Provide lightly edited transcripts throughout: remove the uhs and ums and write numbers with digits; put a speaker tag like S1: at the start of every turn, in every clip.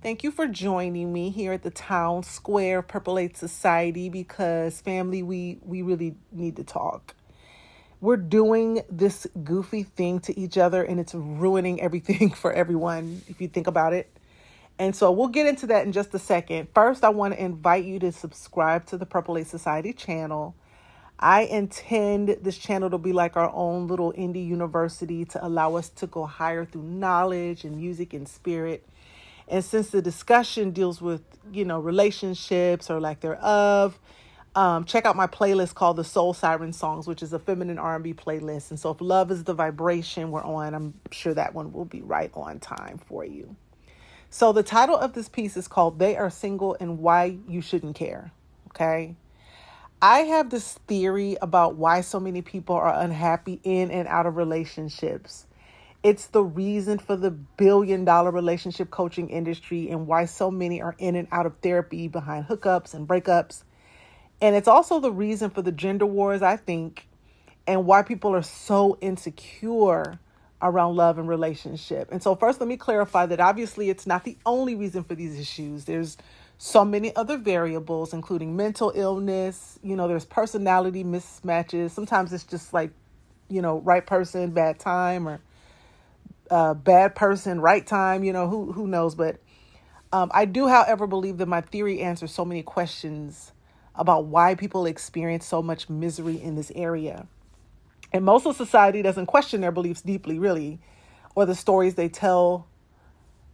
S1: Thank you for joining me here at the Town Square of Purple Aid Society because family, we really need to talk. We're doing this goofy thing to each other and it's ruining everything for everyone if you think about it. And so we'll get into that in just a second. First, I want to invite you to subscribe to the Purple Aid Society channel. I intend this channel to be like our own little indie university to allow us to go higher through knowledge and music and spirit. And since the discussion deals with, relationships or lack thereof, check out my playlist called the Soul Siren Songs, which is a feminine R&B playlist. And so if love is the vibration we're on, I'm sure that one will be right on time for you. So the title of this piece is called They Are Single and Why You Shouldn't Care. Okay. I have this theory about why so many people are unhappy in and out of relationships. It's the reason for the billion-dollar relationship coaching industry and why so many are in and out of therapy behind hookups and breakups. And it's also the reason for the gender wars, I think, and why people are so insecure around love and relationship. And so first, let me clarify that obviously it's not the only reason for these issues. There's so many other variables, including mental illness. There's personality mismatches. Sometimes it's just like, right person, bad time, or bad person, right time, who knows. But I do, however, believe that my theory answers so many questions about why people experience so much misery in this area. And most of society doesn't question their beliefs deeply, really, or the stories they tell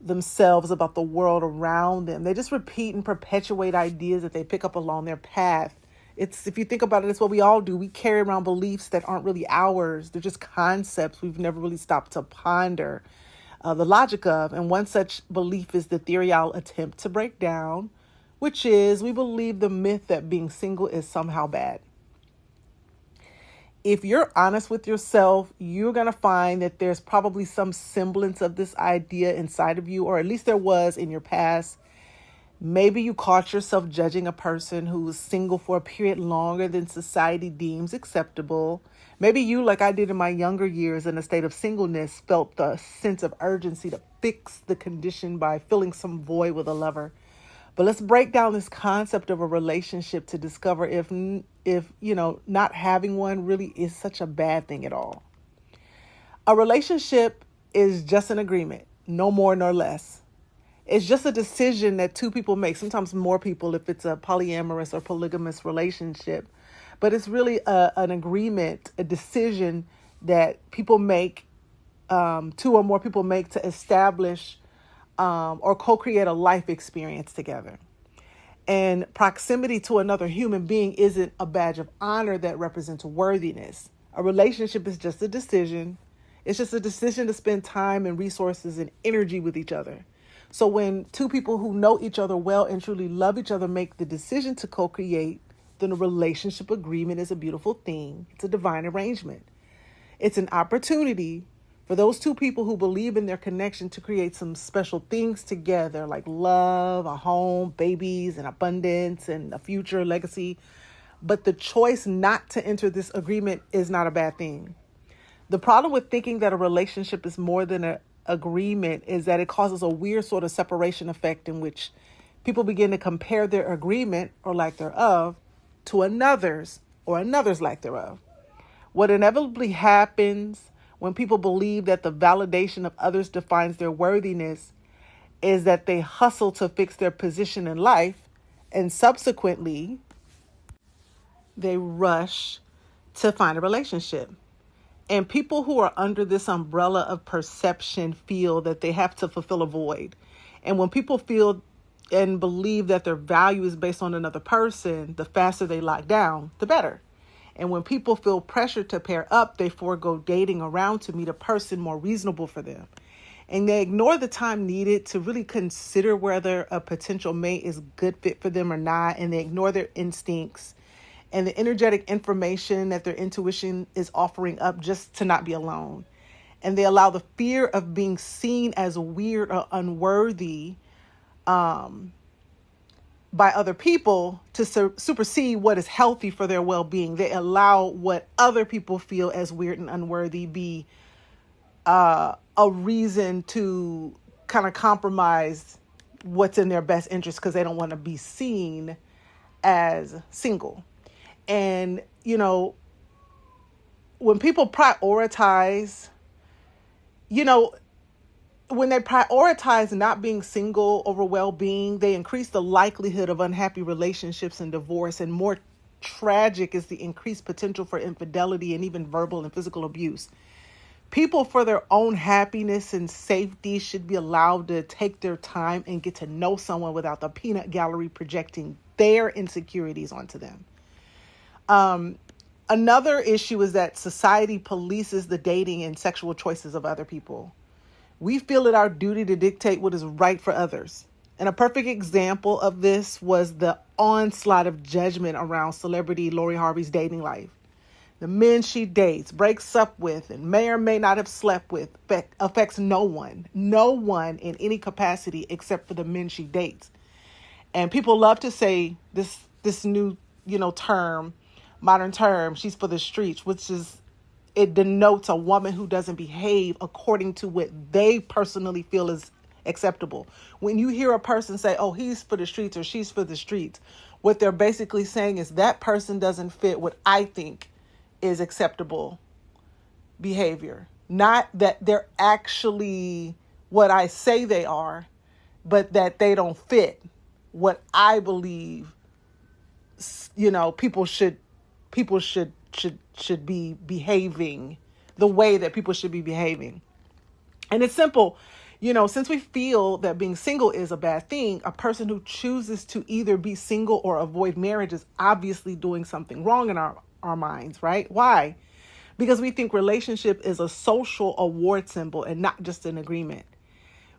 S1: themselves about the world around them. They just repeat and perpetuate ideas that they pick up along their path. If you think about it, it's what we all do. We carry around beliefs that aren't really ours. They're just concepts we've never really stopped to ponder the logic of. And one such belief is the theory I'll attempt to break down, which is we believe the myth that being single is somehow bad. If you're honest with yourself, you're going to find that there's probably some semblance of this idea inside of you, or at least there was in your past. Maybe you caught yourself judging a person who was single for a period longer than society deems acceptable. Maybe you, like I did in my younger years in a state of singleness, felt the sense of urgency to fix the condition by filling some void with a lover. But let's break down this concept of a relationship to discover if not having one really is such a bad thing at all. A relationship is just an agreement, no more nor less. It's just a decision that two people make, sometimes more people if it's a polyamorous or polygamous relationship. But it's really an agreement, a decision that people make, two or more people make to establish or co-create a life experience together. And proximity to another human being isn't a badge of honor that represents worthiness. A relationship is just a decision. It's just a decision to spend time and resources and energy with each other. So when two people who know each other well and truly love each other make the decision to co-create, then a relationship agreement is a beautiful thing. It's a divine arrangement. It's an opportunity for those two people who believe in their connection to create some special things together, like love, a home, babies, and abundance, and a future legacy. But the choice not to enter this agreement is not a bad thing. The problem with thinking that a relationship is more than an agreement is that it causes a weird sort of separation effect in which people begin to compare their agreement or lack thereof to another's or another's lack thereof. What inevitably happens when people believe that the validation of others defines their worthiness is that they hustle to fix their position in life, and subsequently they rush to find a relationship. And people who are under this umbrella of perception feel that they have to fulfill a void. And when people feel and believe that their value is based on another person, the faster they lock down, the better. And when people feel pressure to pair up, they forego dating around to meet a person more reasonable for them. And they ignore the time needed to really consider whether a potential mate is a good fit for them or not. And they ignore their instincts and the energetic information that their intuition is offering up just to not be alone. And they allow the fear of being seen as weird or unworthy by other people to supersede what is healthy for their well-being. They allow what other people feel as weird and unworthy be a reason to kind of compromise what's in their best interest because they don't want to be seen as single. And, when people prioritize, you know, when they prioritize not being single over well-being, they increase the likelihood of unhappy relationships and divorce. And more tragic is the increased potential for infidelity and even verbal and physical abuse. People, for their own happiness and safety, should be allowed to take their time and get to know someone without the peanut gallery projecting their insecurities onto them. Another issue is that society polices the dating and sexual choices of other people. We feel it our duty to dictate what is right for others. And a perfect example of this was the onslaught of judgment around celebrity Lori Harvey's dating life. The men she dates, breaks up with, and may or may not have slept with affects no one in any capacity except for the men she dates. And people love to say this new, term, modern term, she's for the streets, it denotes a woman who doesn't behave according to what they personally feel is acceptable. When you hear a person say, oh, he's for the streets or she's for the streets, what they're basically saying is that person doesn't fit what I think is acceptable behavior. Not that they're actually what I say they are, but that they don't fit what I believe, people should be behaving the way that people should be behaving. And it's simple. Since we feel that being single is a bad thing, a person who chooses to either be single or avoid marriage is obviously doing something wrong in our minds, right? Why? Because we think relationship is a social award symbol and not just an agreement.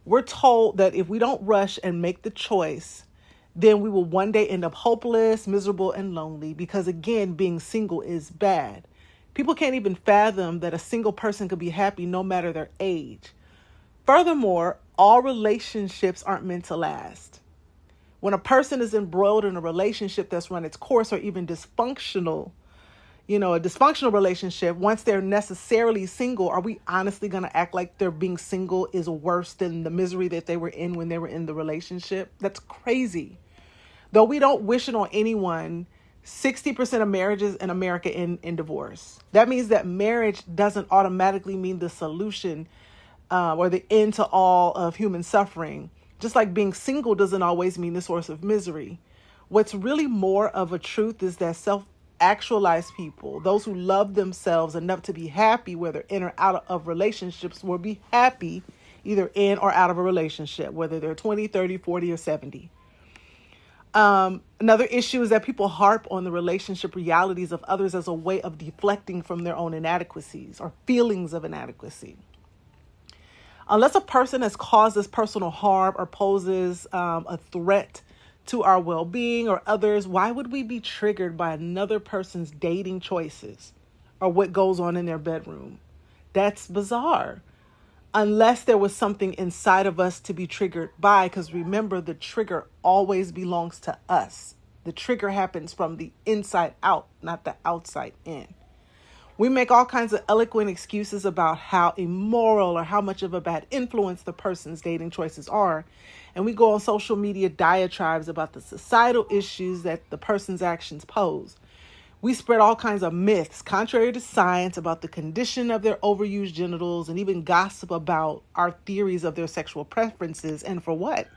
S1: We're told that if we don't rush and make the choice, then we will one day end up hopeless, miserable, and lonely because, again, being single is bad. People can't even fathom that a single person could be happy no matter their age. Furthermore, all relationships aren't meant to last. When a person is embroiled in a relationship that's run its course or even dysfunctional, a dysfunctional relationship, once they're necessarily single, are we honestly going to act like their being single is worse than the misery that they were in when they were in the relationship? That's crazy. Though we don't wish it on anyone, 60% of marriages in America end in divorce. That means that marriage doesn't automatically mean the solution or the end to all of human suffering. Just like being single doesn't always mean the source of misery. What's really more of a truth is that self-actualized people, those who love themselves enough to be happy whether in or out of relationships, will be happy either in or out of a relationship, whether they're 20, 30, 40, or 70. Another issue is that people harp on the relationship realities of others as a way of deflecting from their own inadequacies or feelings of inadequacy. Unless a person has caused us personal harm or poses a threat to our well-being or others, why would we be triggered by another person's dating choices or what goes on in their bedroom? That's bizarre. Unless there was something inside of us to be triggered by, because remember, the trigger always belongs to us. The trigger happens from the inside out, not the outside in. We make all kinds of eloquent excuses about how immoral or how much of a bad influence the person's dating choices are. And we go on social media diatribes about the societal issues that the person's actions pose. We spread all kinds of myths, contrary to science, about the condition of their overused genitals and even gossip about our theories of their sexual preferences. And for what?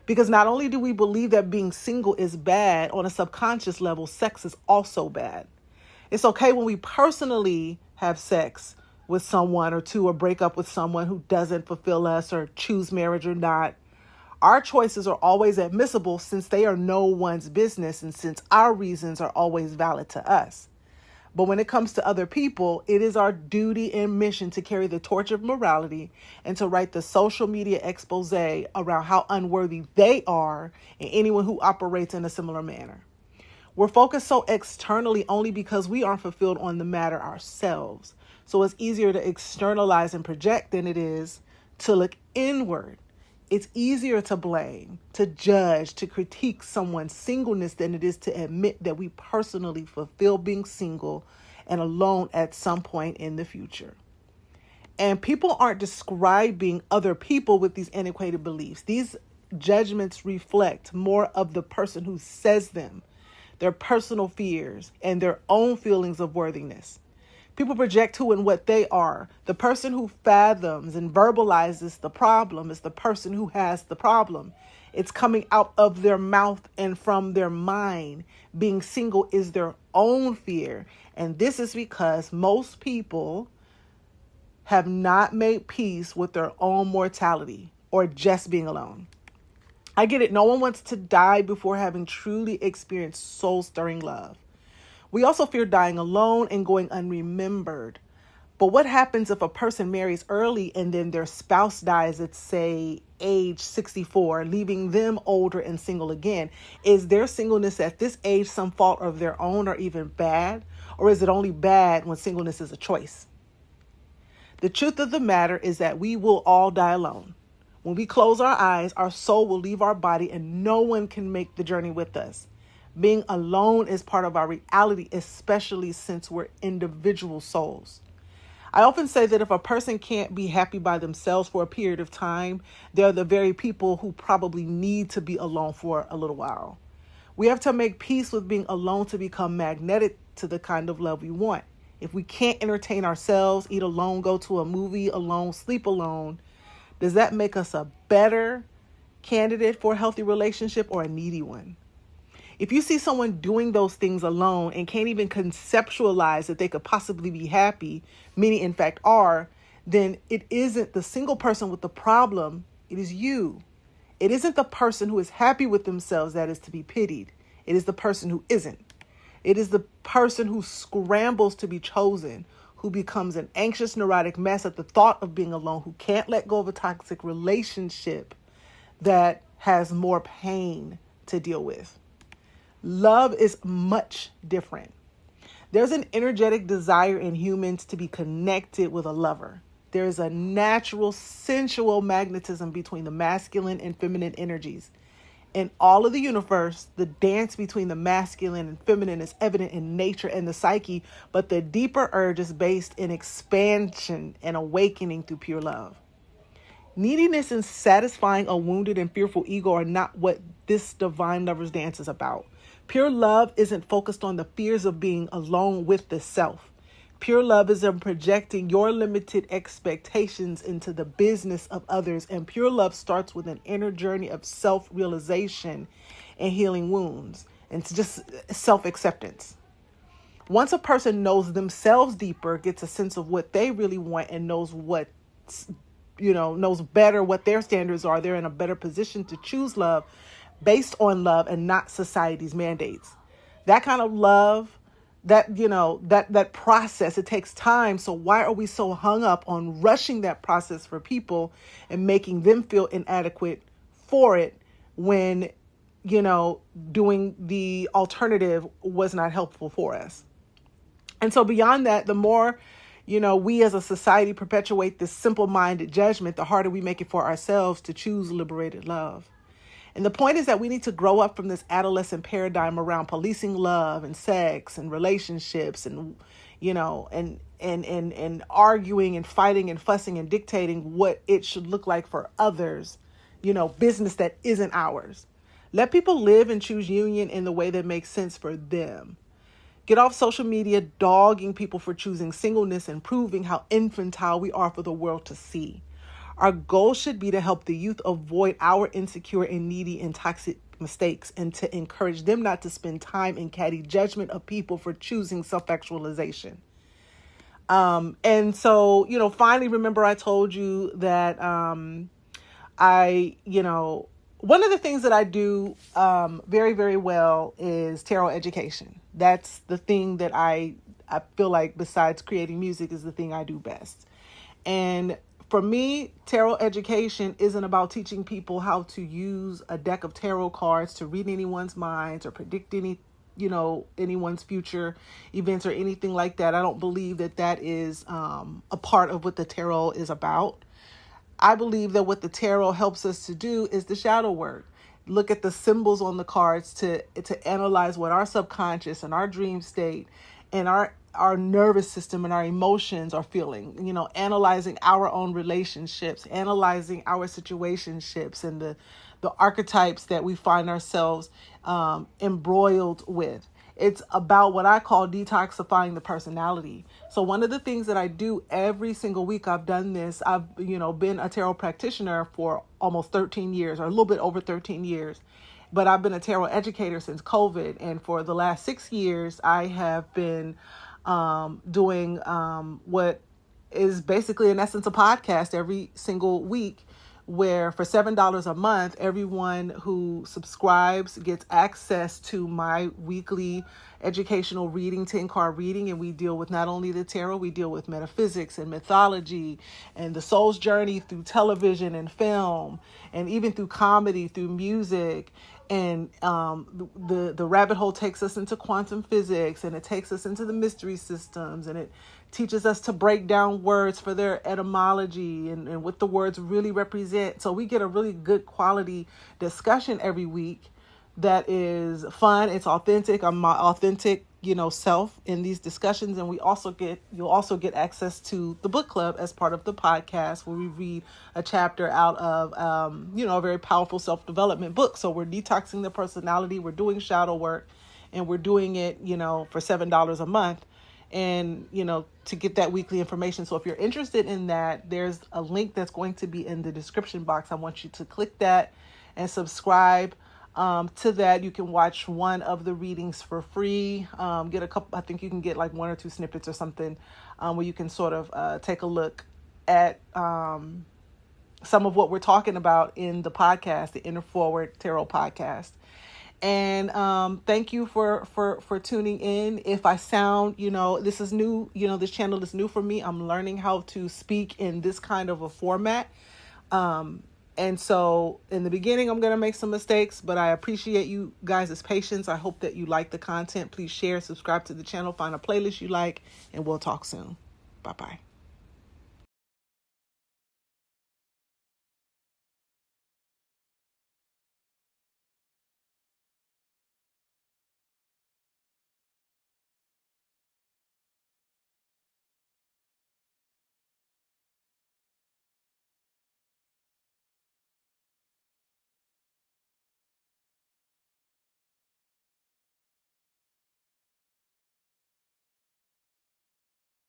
S1: Because not only do we believe that being single is bad, on a subconscious level, sex is also bad. It's okay when we personally have sex with someone or two or break up with someone who doesn't fulfill us or choose marriage or not. Our choices are always admissible since they are no one's business and since our reasons are always valid to us. But when it comes to other people, it is our duty and mission to carry the torch of morality and to write the social media expose around how unworthy they are and anyone who operates in a similar manner. We're focused so externally only because we aren't fulfilled on the matter ourselves. So it's easier to externalize and project than it is to look inward. It's easier to blame, to judge, to critique someone's singleness than it is to admit that we personally fulfill being single and alone at some point in the future. And people aren't describing other people with these antiquated beliefs. These judgments reflect more of the person who says them, their personal fears, and their own feelings of worthiness. People project who and what they are. The person who fathoms and verbalizes the problem is the person who has the problem. It's coming out of their mouth and from their mind. Being single is their own fear. And this is because most people have not made peace with their own mortality or just being alone. I get it. No one wants to die before having truly experienced soul-stirring love. We also fear dying alone and going unremembered. But what happens if a person marries early and then their spouse dies at, say, age 64, leaving them older and single again? Is their singleness at this age some fault of their own or even bad? Or is it only bad when singleness is a choice? The truth of the matter is that we will all die alone. When we close our eyes, our soul will leave our body and no one can make the journey with us. Being alone is part of our reality, especially since we're individual souls. I often say that if a person can't be happy by themselves for a period of time, they're the very people who probably need to be alone for a little while. We have to make peace with being alone to become magnetic to the kind of love we want. If we can't entertain ourselves, eat alone, go to a movie alone, sleep alone, does that make us a better candidate for a healthy relationship or a needy one? If you see someone doing those things alone and can't even conceptualize that they could possibly be happy, many in fact are, then it isn't the single person with the problem, it is you. It isn't the person who is happy with themselves that is to be pitied. It is the person who isn't. It is the person who scrambles to be chosen, who becomes an anxious, neurotic mess at the thought of being alone, who can't let go of a toxic relationship that has more pain to deal with. Love is much different. There's an energetic desire in humans to be connected with a lover. There is a natural, sensual magnetism between the masculine and feminine energies. In all of the universe, the dance between the masculine and feminine is evident in nature and the psyche, but the deeper urge is based in expansion and awakening through pure love. Neediness and satisfying a wounded and fearful ego are not what this divine lover's dance is about. Pure love isn't focused on the fears of being alone with the self. Pure love is in projecting your limited expectations into the business of others. And pure love starts with an inner journey of self-realization and healing wounds. And it's just self-acceptance. Once a person knows themselves deeper, gets a sense of what they really want and knows knows better what their standards are, they're in a better position to choose love based on love and not society's mandates. That kind of love, that process, it takes time. So why are we so hung up on rushing that process for people and making them feel inadequate for it when, doing the alternative was not helpful for us? And so beyond that, the more, we as a society perpetuate this simple-minded judgment, the harder we make it for ourselves to choose liberated love. And the point is that we need to grow up from this adolescent paradigm around policing love and sex and relationships and, and arguing and fighting and fussing and dictating what it should look like for others, business that isn't ours. Let people live and choose union in the way that makes sense for them. Get off social media dogging people for choosing singleness and proving how infantile we are for the world to see. Our goal should be to help the youth avoid our insecure and needy and toxic mistakes and to encourage them not to spend time in catty judgment of people for choosing self-actualization. And so, finally, remember I told you that one of the things that I do very, very well is tarot education. That's the thing that I feel like, besides creating music, is the thing I do best. And for me, tarot education isn't about teaching people how to use a deck of tarot cards to read anyone's minds or predict anyone's future events or anything like that. I don't believe that is a part of what the tarot is about. I believe that what the tarot helps us to do is the shadow work. Look at the symbols on the cards to analyze what our subconscious and our dream state and our our nervous system and our emotions are feeling, analyzing our own relationships, analyzing our situationships and the archetypes that we find ourselves embroiled with. It's about what I call detoxifying the personality. So one of the things that I do every single week, I've done this. I've, been a tarot practitioner for almost 13 years, or a little bit over 13 years. But I've been a tarot educator since COVID. And for the last 6 years, I have been doing what is basically, in essence, a podcast every single week, where for $7 a month, everyone who subscribes gets access to my weekly educational reading, 10-card reading. And we deal with not only the tarot, we deal with metaphysics and mythology and the soul's journey through television and film, and even through comedy, through music. And the rabbit hole takes us into quantum physics, and it takes us into the mystery systems, and it teaches us to break down words for their etymology and what the words really represent. So we get a really good quality discussion every week that is fun. It's authentic. I'm my authentic, self in these discussions. And you'll also get access to the book club as part of the podcast, where we read a chapter out of, a very powerful self-development book. So we're detoxing the personality. We're doing shadow work, and we're doing it, for $7 a month. And, to get that weekly information. So if you're interested in that, there's a link that's going to be in the description box. I want you to click that and subscribe to that. You can watch one of the readings for free. Get a couple, I think you can get like 1 or 2 snippets or something, where you can sort of take a look at some of what we're talking about in the podcast, the Inner Forward Tarot podcast. And thank you for tuning in. If I sound, this is new, this channel is new for me. I'm learning how to speak in this kind of a format. And so in the beginning, I'm going to make some mistakes, but I appreciate you guys' patience. I hope that you like the content. Please share, subscribe to the channel, find a playlist you like, and we'll talk soon. Bye-bye.